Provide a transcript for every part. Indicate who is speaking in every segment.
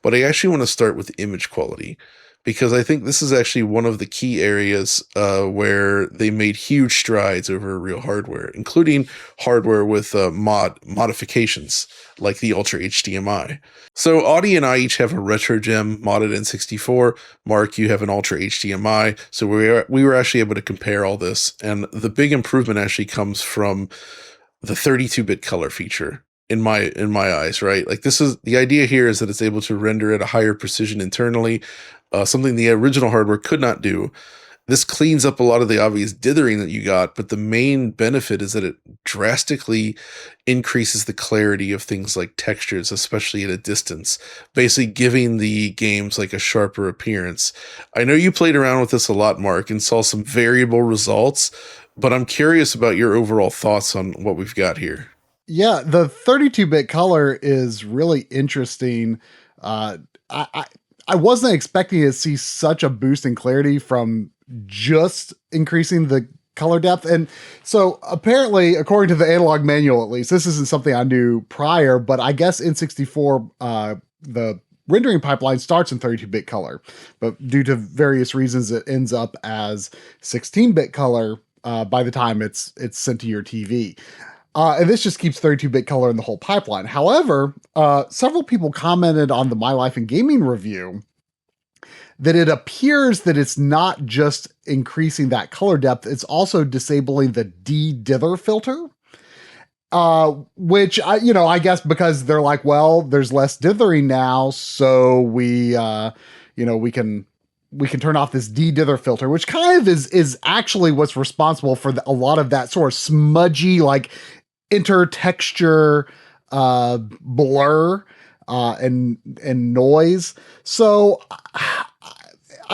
Speaker 1: but I actually want to start with image quality because I think this is actually one of the key areas where they made huge strides over real hardware, including hardware with modifications like the Ultra HDMI. So Audie and I each have a RetroGem modded N64. Mark, you have an Ultra HDMI. So we were actually able to compare all this, and the big improvement actually comes from the 32-bit color feature in my eyes, right? Like this is the idea here is that it's able to render at a higher precision internally, something the original hardware could not do. This cleans up a lot of the obvious dithering that you got, but the main benefit is that it drastically increases the clarity of things like textures, especially at a distance, basically giving the games like a sharper appearance. I know you played around with this a lot, Mark, and saw some variable results, but I'm curious about your overall thoughts on what we've got here.
Speaker 2: Yeah, the 32-bit color is really interesting. Uh, I wasn't expecting to see such a boost in clarity from just increasing the color depth. And so apparently, according to the analog manual, at least, this isn't something I knew prior, but I guess N64, the rendering pipeline starts in 32-bit color, but due to various reasons, it ends up as 16-bit color by the time it's sent to your TV. And this just keeps 32-bit color in the whole pipeline. However, several people commented on the My Life in Gaming review that it appears that it's not just increasing that color depth, it's also disabling the de-dither filter. Which I guess because they're like, well, there's less dithering now, so we can turn off this de-dither filter, which kind of is actually what's responsible for a lot of that sort of smudgy, like intertexture blur and noise. So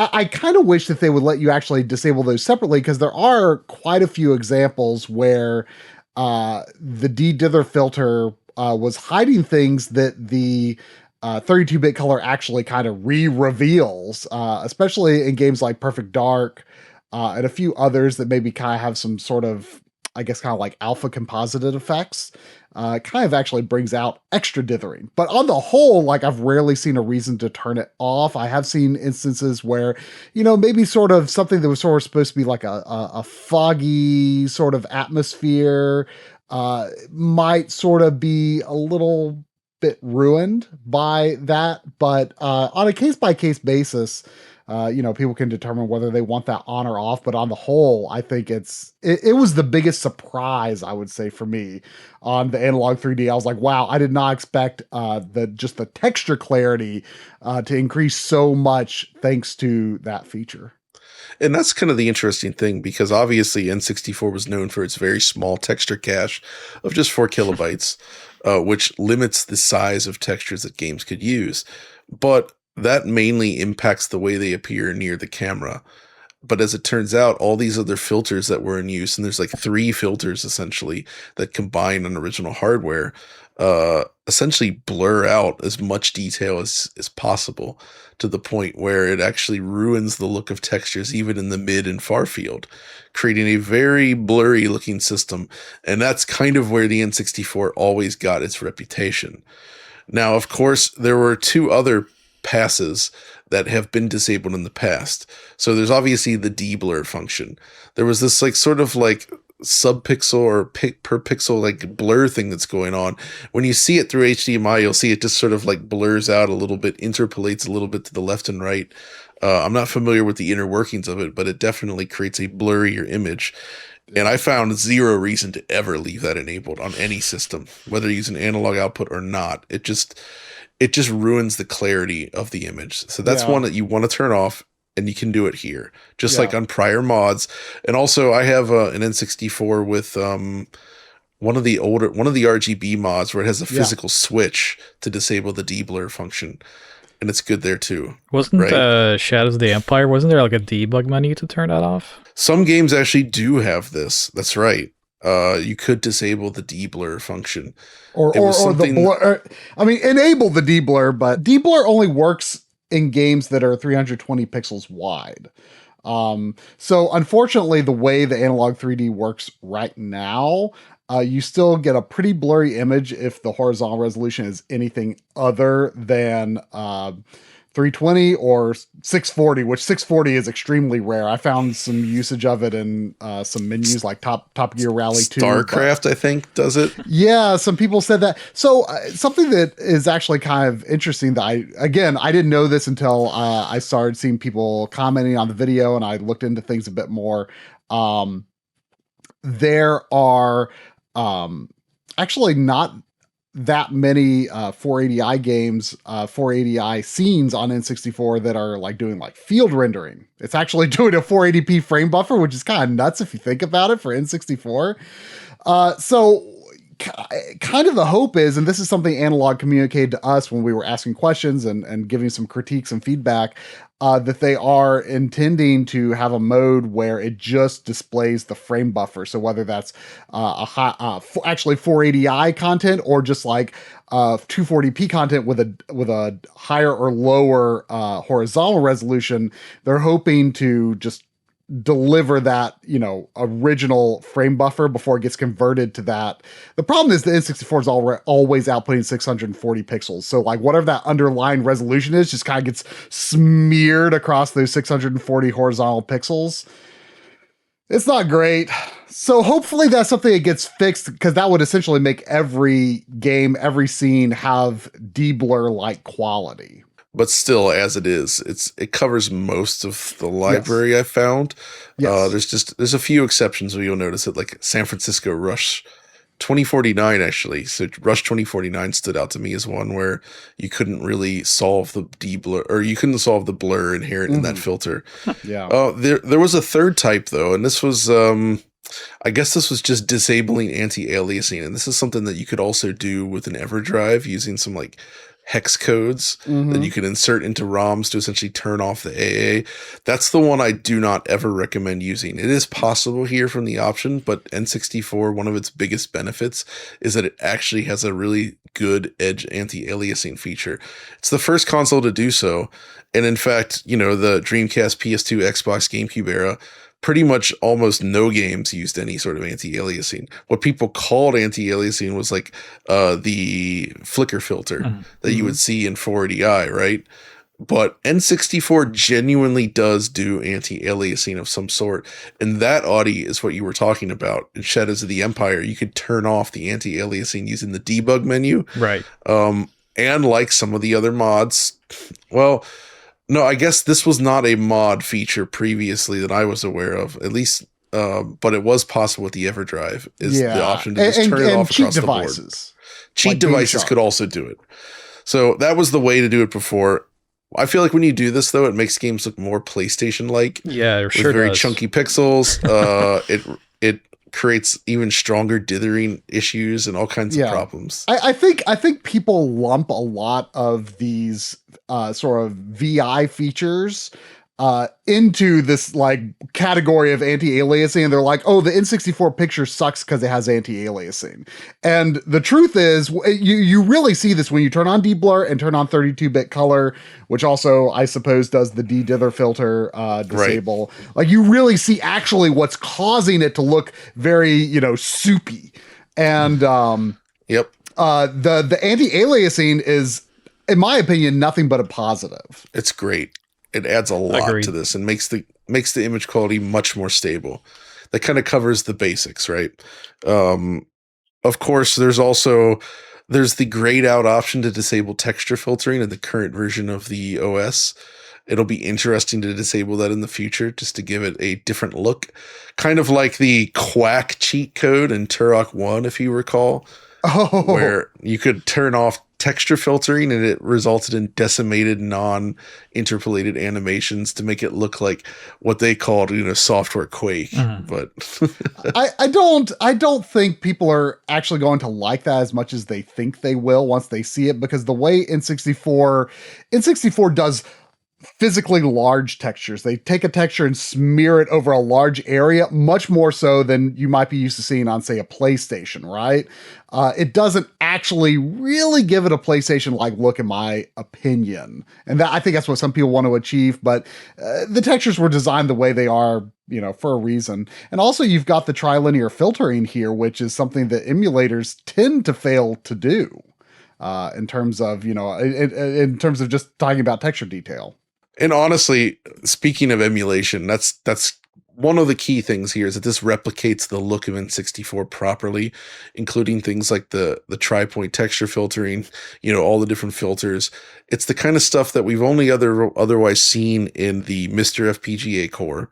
Speaker 2: I kind of wish that they would let you actually disable those separately, because there are quite a few examples where the de-dither filter was hiding things that the 32-bit color actually kind of re-reveals, especially in games like Perfect Dark and a few others that maybe kind of have some sort of, I guess, kind of like alpha composited effects. Kind of actually brings out extra dithering. But on the whole, like, I've rarely seen a reason to turn it off. I have seen instances where, maybe sort of something that was sort of supposed to be like a foggy sort of atmosphere might sort of be a little bit ruined by that. But on a case by case basis, people can determine whether they want that on or off. But on the whole, I think it was the biggest surprise, I would say, for me on the Analog 3D. I was like, wow, I did not expect the texture clarity to increase so much thanks to that feature.
Speaker 1: And that's kind of the interesting thing, because obviously N64 was known for its very small texture cache of just 4 kilobytes, which limits the size of textures that games could use. But that mainly impacts the way they appear near the camera. But as it turns out, all these other filters that were in use, and there's like 3 filters essentially that combine on original hardware, essentially blur out as much detail as possible, to the point where it actually ruins the look of textures even in the mid and far field, creating a very blurry looking system. And that's kind of where the N64 always got its reputation. Now, of course, there were 2 other passes that have been disabled in the past. So there's obviously the de-blur function. There was this like sort of like subpixel or per pixel like blur thing that's going on. When you see it through HDMI, you'll see it just sort of like blurs out a little bit, interpolates a little bit to the left and right. I'm not familiar with the inner workings of it, but it definitely creates a blurrier image. And I found zero reason to ever leave that enabled on any system, whether you use an analog output or not. It just ruins the clarity of the image. So that's
Speaker 2: Yeah.
Speaker 1: one that you want to turn off, and you can do it here, just like
Speaker 2: Yeah.
Speaker 1: on prior mods. And also, I have an N64 with one of the RGB mods where it has a
Speaker 2: Yeah.
Speaker 1: physical switch to disable the de-blur function, and it's good there too,
Speaker 3: Wasn't
Speaker 1: right?
Speaker 3: Shadows of the Empire, wasn't there like a debug menu to turn that off?
Speaker 1: Some games actually do have this. That's right. You could disable the de-blur function.
Speaker 2: Or
Speaker 1: It was
Speaker 2: or the
Speaker 1: something.
Speaker 2: blur. I mean, enable the de-blur, but de-blur only works in games that are 320 pixels wide. So unfortunately, the way the Analog 3D works right now, You still get a pretty blurry image if the horizontal resolution is anything other than 320 or 640, which 640 is extremely rare. I found some usage of it in some menus like Top Gear Rally 2.
Speaker 1: StarCraft, I think, does it.
Speaker 2: Yeah, some people said that. So something that is actually kind of interesting that I didn't know this until I started seeing people commenting on the video and I looked into things a bit more. There are actually not that many 480i games, 480i scenes on N64 that are like doing like field rendering. It's actually doing a 480p frame buffer, which is kind of nuts if you think about it for N64. So kind of the hope is, and this is something Analogue communicated to us when we were asking questions and giving some critiques and feedback, that they are intending to have a mode where it just displays the frame buffer. So whether that's actually 480i content or just like 240p content with a higher or lower horizontal resolution, they're hoping to just deliver that, original frame buffer before it gets converted to that. The problem is the N64 is always outputting 640 pixels. So like whatever that underlying resolution is just kind of gets smeared across those 640 horizontal pixels. It's not great. So hopefully that's something that gets fixed, because that would essentially make every game, every scene have de-blur like quality.
Speaker 1: But still, as it is, it covers most of the library. Yes. I found. Yes. There's a few exceptions where you'll notice it, like San Francisco Rush 2049 actually. So Rush 2049 stood out to me as one where you couldn't really solve the de-blur, or you couldn't solve the blur inherent in that filter.
Speaker 2: Yeah.
Speaker 1: There was a third type though, and this was I guess this was just disabling anti-aliasing, and this is something that you could also do with an EverDrive using some like hex codes that you can insert into ROMs to essentially turn off the AA. That's the one I do not ever recommend using. It is possible here from the option, but N64, one of its biggest benefits is that it actually has a really good edge anti-aliasing feature. It's the first console to do so. And in fact, the Dreamcast, PS2, Xbox, GameCube era, pretty much almost no games used any sort of anti-aliasing. What people called anti-aliasing was like the flicker filter that you would see in 480i, right? But N64 genuinely does do anti-aliasing of some sort. And that, Audie, is what you were talking about. In Shadows of the Empire, you could turn off the anti-aliasing using the debug menu.
Speaker 3: Right.
Speaker 1: And like some of the other mods, well, no, I guess this was not a mod feature previously that I was aware of, at least, but it was possible with the EverDrive, is the option to just turn it off across the board. Cheat like devices could also do it. So that was the way to do it before. I feel like when you do this, though, it makes games look more PlayStation-like.
Speaker 3: Yeah, it sure
Speaker 1: with very
Speaker 3: does.
Speaker 1: chunky pixels. It creates even stronger dithering issues and all kinds of problems.
Speaker 2: I think people lump a lot of these sort of VI features into this like category of anti-aliasing, and they're like, oh, the N64 picture sucks because it has anti-aliasing. And the truth is, you really see this when you turn on de-blur and turn on 32-bit color, which also I suppose does the de-dither filter disable. Right. Like you really see actually what's causing it to look very soupy. And the anti-aliasing is, in my opinion, nothing but a positive.
Speaker 1: It's great. It adds a lot to this and makes the image quality much more stable. That kind of covers the basics, right? Of course, there's the grayed out option to disable texture filtering in the current version of the OS. It'll be interesting to disable that in the future just to give it a different look. Kind of like the Quack cheat code in Turok 1, if you recall. Oh. Where you could turn off texture filtering and it resulted in decimated non-interpolated animations to make it look like what they called software quake. But
Speaker 2: I don't think people are actually going to like that as much as they think they will once they see it, because the way N64 does physically large textures. They take a texture and smear it over a large area, much more so than you might be used to seeing on, say, a PlayStation, right? It doesn't actually really give it a PlayStation-like look, in my opinion. And I think that's what some people want to achieve, but the textures were designed the way they are, for a reason. And also you've got the trilinear filtering here, which is something that emulators tend to fail to do. In terms of, in terms of just talking about texture detail.
Speaker 1: And honestly, speaking of emulation, that's one of the key things here is that this replicates the look of N64 properly, including things like the tri-point texture filtering, all the different filters. It's the kind of stuff that we've only otherwise seen in the Mr. FPGA core,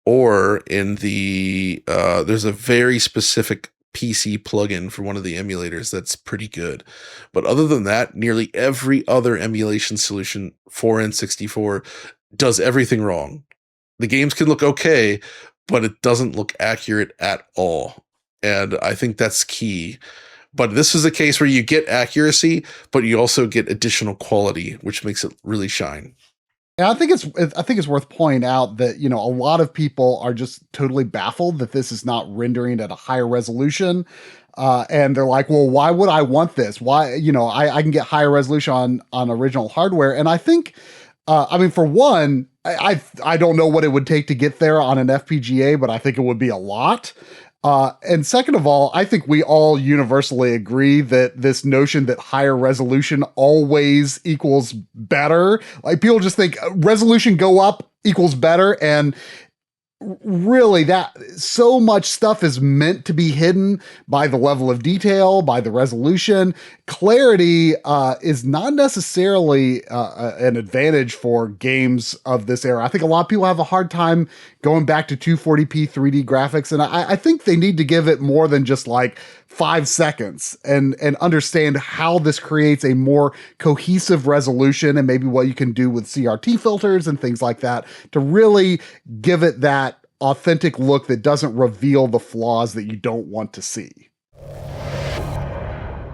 Speaker 1: or in the there's a very specific PC plugin for one of the emulators that's pretty good. But other than that, nearly every other emulation solution for N64 does everything wrong. The games can look okay, but it doesn't look accurate at all. And I think that's key. But this is a case where you get accuracy, but you also get additional quality, which makes it really shine.
Speaker 2: And I think it's worth pointing out that, a lot of people are just totally baffled that this is not rendering at a higher resolution. And they're like, well, why would I want this? Why, I can get higher resolution on original hardware. And I think, for one, I don't know what it would take to get there on an FPGA, but I think it would be a lot. And second of all, I think we all universally agree that this notion that higher resolution always equals better, like people just think resolution go up equals better. And really, that so much stuff is meant to be hidden by the level of detail, by the resolution. Clarity is not necessarily an advantage for games of this era. I think a lot of people have a hard time going back to 240p 3D graphics, and I think they need to give it more than just like 5 seconds and understand how this creates a more cohesive resolution, and maybe what you can do with CRT filters and things like that to really give it that authentic look that doesn't reveal the flaws that you don't want to see.